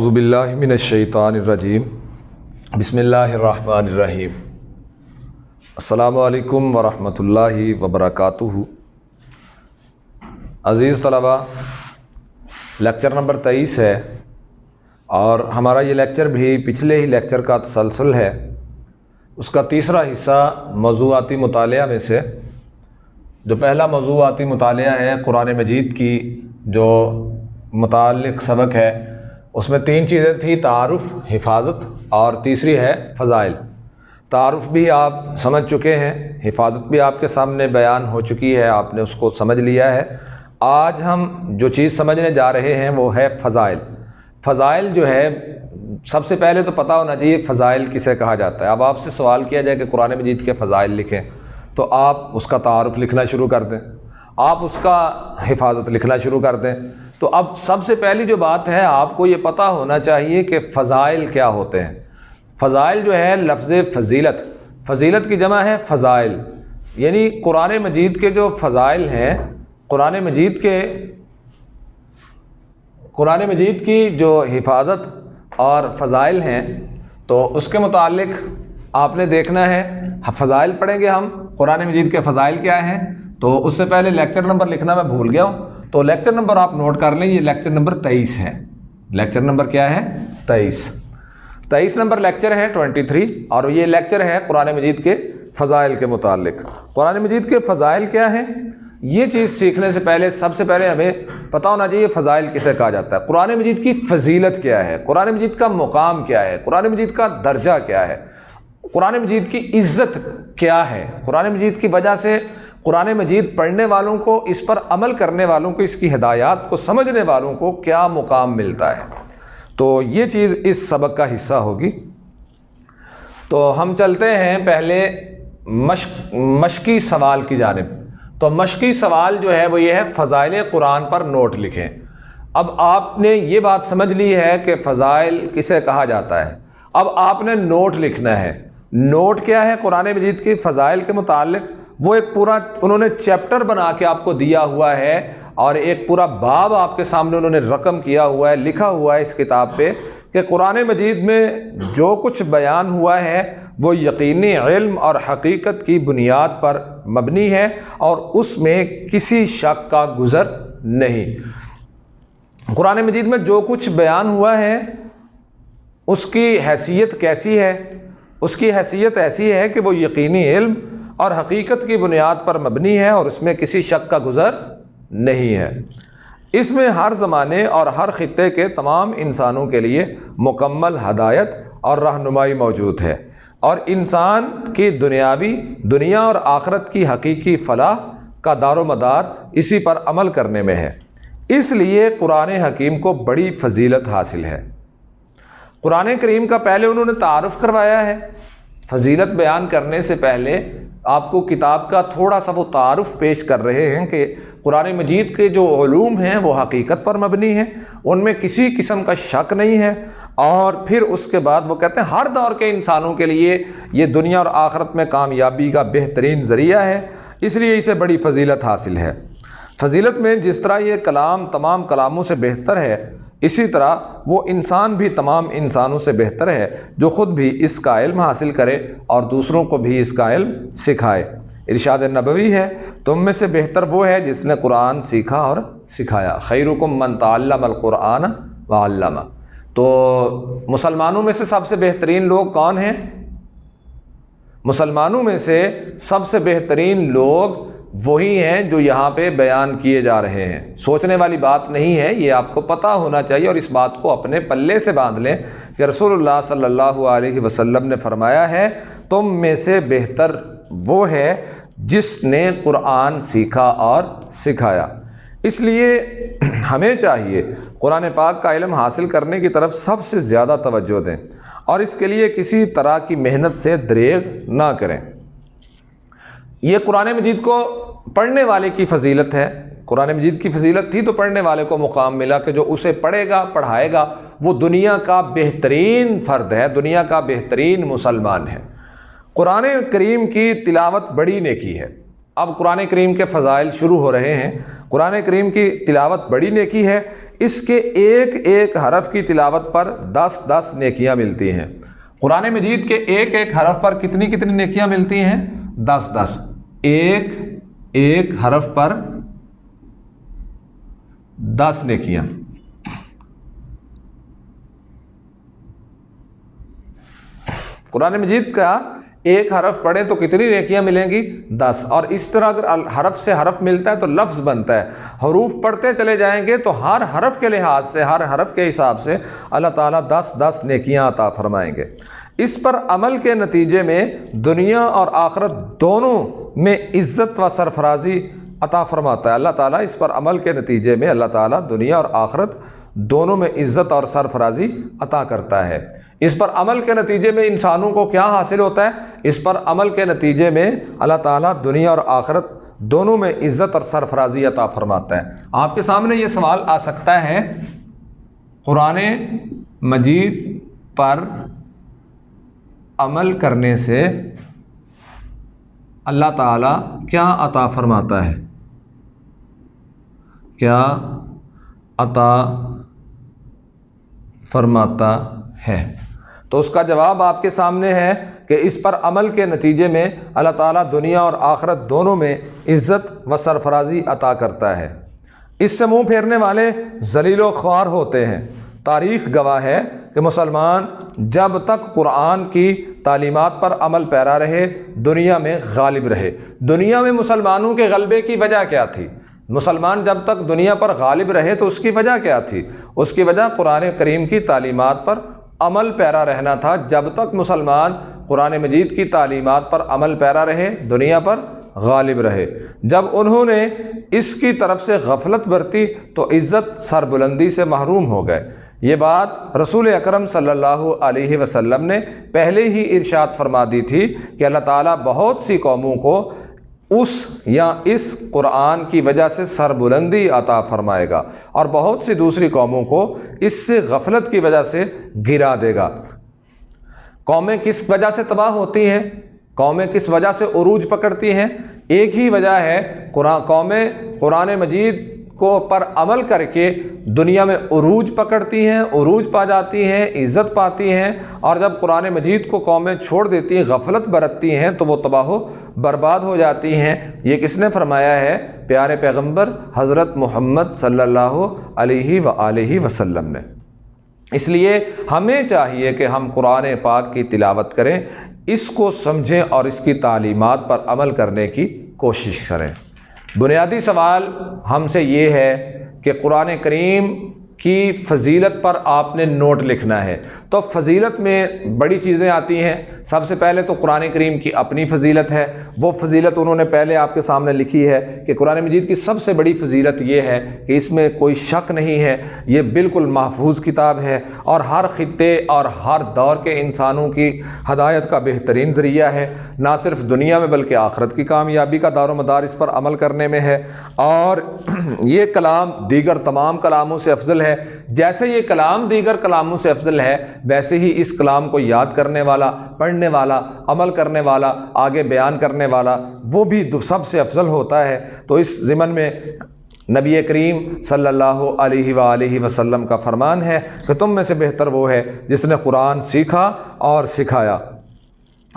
اعوذ باللہ من الشیطان الرجیم بسم اللہ الرحمن الرحیم السلام علیکم ورحمۃ اللہ وبرکاتہ۔ عزیز طلباء، لیکچر نمبر 23 ہے اور ہمارا یہ لیکچر بھی پچھلے ہی لیکچر کا تسلسل ہے۔ اس کا تیسرا حصہ موضوعاتی مطالعہ میں سے جو پہلا موضوعاتی مطالعہ ہے قرآن مجید کی جو متعلق سبق ہے، اس میں 3 چیزیں تھیں: تعارف، حفاظت اور تیسری ہے فضائل۔ تعارف بھی آپ سمجھ چکے ہیں، حفاظت بھی آپ کے سامنے بیان ہو چکی ہے، آپ نے اس کو سمجھ لیا ہے۔ آج ہم جو چیز سمجھنے جا رہے ہیں وہ ہے فضائل۔ فضائل جو ہے، سب سے پہلے تو پتہ ہونا چاہیے فضائل کسے کہا جاتا ہے۔ اب آپ سے سوال کیا جائے کہ قرآن مجید کے فضائل لکھیں، تو آپ اس کا تعارف لکھنا شروع کر دیں، آپ اس کا حفاظت لکھنا شروع کر دیں۔ تو اب سب سے پہلی جو بات ہے، آپ کو یہ پتہ ہونا چاہیے کہ فضائل کیا ہوتے ہیں۔ فضائل جو ہے لفظ فضیلت، فضیلت کی جمع ہے فضائل، یعنی قرآن مجید کے جو فضائل ہیں، قرآن مجید کی جو حفاظت اور فضائل ہیں، تو اس کے متعلق آپ نے دیکھنا ہے۔ فضائل پڑھیں گے ہم، قرآن مجید کے فضائل کیا ہیں۔ تو اس سے پہلے لیکچر نمبر لکھنا میں بھول گیا ہوں، تو لیکچر نمبر آپ نوٹ کر لیں، یہ لیکچر نمبر 23 ہے۔ لیکچر نمبر کیا ہے؟ 23 نمبر لیکچر ہے 23، اور یہ لیکچر ہے قرآن مجید کے فضائل کے متعلق۔ قرآن مجید کے فضائل کیا ہیں، یہ چیز سیکھنے سے پہلے سب سے پہلے ہمیں پتہ ہونا چاہیے فضائل کسے کہا جاتا ہے، قرآن مجید کی فضیلت کیا ہے، قرآن مجید کا مقام کیا ہے، قرآن مجید کا درجہ کیا ہے، قرآن مجید کی عزت کیا ہے، قرآن مجید کی وجہ سے قرآن مجید پڑھنے والوں کو، اس پر عمل کرنے والوں کو، اس کی ہدایات کو سمجھنے والوں کو کیا مقام ملتا ہے۔ تو یہ چیز اس سبق کا حصہ ہوگی۔ تو ہم چلتے ہیں پہلے مشقی سوال کی جانب۔ تو مشقی سوال جو ہے وہ یہ ہے، فضائل قرآن پر نوٹ لکھیں۔ اب آپ نے یہ بات سمجھ لی ہے کہ فضائل کسے کہا جاتا ہے، اب آپ نے نوٹ لکھنا ہے۔ نوٹ کیا ہے قرآن مجید کی فضائل کے متعلق؟ وہ ایک پورا انہوں نے چیپٹر بنا کے آپ کو دیا ہوا ہے، اور ایک پورا باب آپ کے سامنے انہوں نے رقم کیا ہوا ہے، لکھا ہوا ہے اس کتاب پہ کہ قرآن مجید میں جو کچھ بیان ہوا ہے وہ یقینی علم اور حقیقت کی بنیاد پر مبنی ہے، اور اس میں کسی شک کا گزر نہیں۔ قرآن مجید میں جو کچھ بیان ہوا ہے اس کی حیثیت کیسی ہے؟ اس کی حیثیت ایسی ہے کہ وہ یقینی علم اور حقیقت کی بنیاد پر مبنی ہے، اور اس میں کسی شک کا گزر نہیں ہے۔ اس میں ہر زمانے اور ہر خطے کے تمام انسانوں کے لیے مکمل ہدایت اور رہنمائی موجود ہے، اور انسان کی دنیا اور آخرت کی حقیقی فلاح کا دار و مدار اسی پر عمل کرنے میں ہے۔ اس لیے قرآن حکیم کو بڑی فضیلت حاصل ہے۔ قرآن کریم کا پہلے انہوں نے تعارف کروایا ہے۔ فضیلت بیان کرنے سے پہلے آپ کو کتاب کا تھوڑا سا وہ تعارف پیش کر رہے ہیں کہ قرآن مجید کے جو علوم ہیں وہ حقیقت پر مبنی ہیں، ان میں کسی قسم کا شک نہیں ہے، اور پھر اس کے بعد وہ کہتے ہیں ہر دور کے انسانوں کے لیے یہ دنیا اور آخرت میں کامیابی کا بہترین ذریعہ ہے، اس لیے اسے بڑی فضیلت حاصل ہے۔ فضیلت میں جس طرح یہ کلام تمام کلاموں سے بہتر ہے، اسی طرح وہ انسان بھی تمام انسانوں سے بہتر ہے جو خود بھی اس کا علم حاصل کرے اور دوسروں کو بھی اس کا علم سکھائے۔ ارشاد نبوی ہے، تم میں سے بہتر وہ ہے جس نے قرآن سیکھا اور سکھایا۔ خیرکم من تعلم القرآن وعلمہ۔ تو مسلمانوں میں سے سب سے بہترین لوگ کون ہیں؟ مسلمانوں میں سے سب سے بہترین لوگ وہی ہیں جو یہاں پہ بیان کیے جا رہے ہیں۔ سوچنے والی بات نہیں ہے، یہ آپ کو پتہ ہونا چاہیے، اور اس بات کو اپنے پلے سے باندھ لیں کہ رسول اللہ صلی اللہ علیہ وسلم نے فرمایا ہے، تم میں سے بہتر وہ ہے جس نے قرآن سیکھا اور سکھایا۔ اس لیے ہمیں چاہیے قرآن پاک کا علم حاصل کرنے کی طرف سب سے زیادہ توجہ دیں، اور اس کے لیے کسی طرح کی محنت سے دریغ نہ کریں۔ یہ قرآن مجید کو پڑھنے والے کی فضیلت ہے۔ قرآن مجید کی فضیلت تھی تو پڑھنے والے کو مقام ملا کہ جو اسے پڑھے گا، پڑھائے گا، وہ دنیا کا بہترین فرد ہے، دنیا کا بہترین مسلمان ہے۔ قرآن کریم کی تلاوت بڑی نیکی ہے۔ اب قرآن کریم کے فضائل شروع ہو رہے ہیں۔ قرآن کریم کی تلاوت بڑی نیکی ہے، اس کے ایک ایک حرف کی تلاوت پر 10 نیکیاں ملتی ہیں۔ قرآن مجید کے ایک ایک حرف پر کتنی نیکیاں ملتی ہیں؟ 10 ایک ایک حرف پر 10 نیکیاں۔ قرآن مجید کا ایک حرف پڑھیں تو کتنی نیکیاں ملیں گی؟ 10۔ اور اس طرح اگر حرف سے حرف ملتا ہے تو لفظ بنتا ہے، حروف پڑھتے چلے جائیں گے تو ہر حرف کے لحاظ سے، ہر حرف کے حساب سے اللہ تعالیٰ 10 نیکیاں عطا فرمائیں گے۔ اس پر عمل کے نتیجے میں دنیا اور آخرت دونوں میں عزت و سرفرازی عطا فرماتا ہے۔ اللہ تعالیٰ اس پر عمل کے نتیجے میں اللہ تعالیٰ دنیا اور آخرت دونوں میں عزت اور سرفرازی عطا کرتا ہے۔ اس پر عمل کے نتیجے میں انسانوں کو کیا حاصل ہوتا ہے؟ اس پر عمل کے نتیجے میں اللہ تعالیٰ دنیا اور آخرت دونوں میں عزت اور سرفرازی عطا فرماتا ہے۔ آپ کے سامنے یہ سوال آ سکتا ہے، قرآن مجید پر عمل کرنے سے اللہ تعالیٰ کیا عطا فرماتا ہے؟ کیا عطا فرماتا ہے؟ تو اس کا جواب آپ کے سامنے ہے کہ اس پر عمل کے نتیجے میں اللہ تعالیٰ دنیا اور آخرت دونوں میں عزت و سرفرازی عطا کرتا ہے۔ اس سے منہ پھیرنے والے ذلیل و خوار ہوتے ہیں۔ تاریخ گواہ ہے کہ مسلمان جب تک قرآن کی تعلیمات پر عمل پیرا رہے، دنیا میں غالب رہے۔ دنیا میں مسلمانوں کے غلبے کی وجہ کیا تھی؟ مسلمان جب تک دنیا پر غالب رہے تو اس کی وجہ کیا تھی؟ اس کی وجہ قرآن کریم کی تعلیمات پر عمل پیرا رہنا تھا۔ جب تک مسلمان قرآن مجید کی تعلیمات پر عمل پیرا رہے، دنیا پر غالب رہے۔ جب انہوں نے اس کی طرف سے غفلت برتی تو عزت سربلندی سے محروم ہو گئے۔ یہ بات رسول اکرم صلی اللہ علیہ وسلم نے پہلے ہی ارشاد فرما دی تھی کہ اللہ تعالیٰ بہت سی قوموں کو اس قرآن کی وجہ سے سربلندی عطا فرمائے گا اور بہت سی دوسری قوموں کو اس سے غفلت کی وجہ سے گرا دے گا۔ قومیں کس وجہ سے تباہ ہوتی ہیں؟ قومیں کس وجہ سے عروج پکڑتی ہیں؟ ایک ہی وجہ ہے، قومیں قرآن مجید کو پر عمل کر کے دنیا میں عروج پکڑتی ہیں، عروج پا جاتی ہیں، عزت پاتی ہیں، اور جب قرآن مجید کو قومیں چھوڑ دیتی ہیں، غفلت برتتی ہیں تو وہ تباہ و برباد ہو جاتی ہیں۔ یہ کس نے فرمایا ہے؟ پیارے پیغمبر حضرت محمد صلی اللہ علیہ وآلہ وسلم نے۔ اس لیے ہمیں چاہیے کہ ہم قرآن پاک کی تلاوت کریں، اس کو سمجھیں اور اس کی تعلیمات پر عمل کرنے کی کوشش کریں۔ بنیادی سوال ہم سے یہ ہے کہ قرآن کریم کی فضیلت پر آپ نے نوٹ لکھنا ہے۔ تو فضیلت میں بڑی چیزیں آتی ہیں۔ سب سے پہلے تو قرآن کریم کی اپنی فضیلت ہے، وہ فضیلت انہوں نے پہلے آپ کے سامنے لکھی ہے کہ قرآن مجید کی سب سے بڑی فضیلت یہ ہے کہ اس میں کوئی شک نہیں ہے، یہ بالکل محفوظ کتاب ہے اور ہر خطے اور ہر دور کے انسانوں کی ہدایت کا بہترین ذریعہ ہے۔ نہ صرف دنیا میں بلکہ آخرت کی کامیابی کا دار و مدار اس پر عمل کرنے میں ہے، اور یہ کلام دیگر تمام کلاموں سے افضل ہے۔ جیسے یہ کلام دیگر کلاموں سے افضل ہے، ویسے ہی اس کلام کو یاد کرنے والا، پڑھنے والا، عمل کرنے والا، آگے بیان کرنے والا وہ بھی سب سے افضل ہوتا ہے۔ تو اس ضمن میں نبی کریم صلی اللہ علیہ وآلہ وسلم کا فرمان ہے کہ تم میں سے بہتر وہ ہے جس نے قرآن سیکھا اور سکھایا۔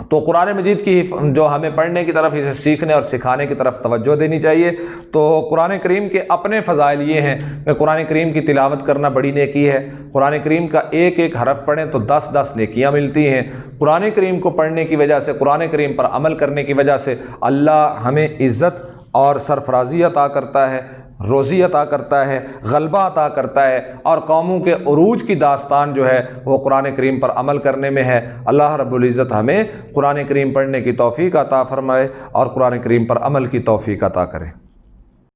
تو قرآن مجید کی جو ہمیں پڑھنے کی طرف، اسے سیکھنے اور سکھانے کی طرف توجہ دینی چاہیے۔ تو قرآن کریم کے اپنے فضائل یہ ہیں کہ قرآن کریم کی تلاوت کرنا بڑی نیکی ہے۔ قرآن کریم کا ایک ایک حرف پڑھیں تو 10 نیکیاں ملتی ہیں۔ قرآن کریم کو پڑھنے کی وجہ سے، قرآن کریم پر عمل کرنے کی وجہ سے اللہ ہمیں عزت اور سرفرازی عطا کرتا ہے، روزی عطا کرتا ہے، غلبہ عطا کرتا ہے، اور قوموں کے عروج کی داستان جو ہے وہ قرآن کریم پر عمل کرنے میں ہے۔ اللہ رب العزت ہمیں قرآن کریم پڑھنے کی توفیق عطا فرمائے اور قرآن کریم پر عمل کی توفیق عطا کرے۔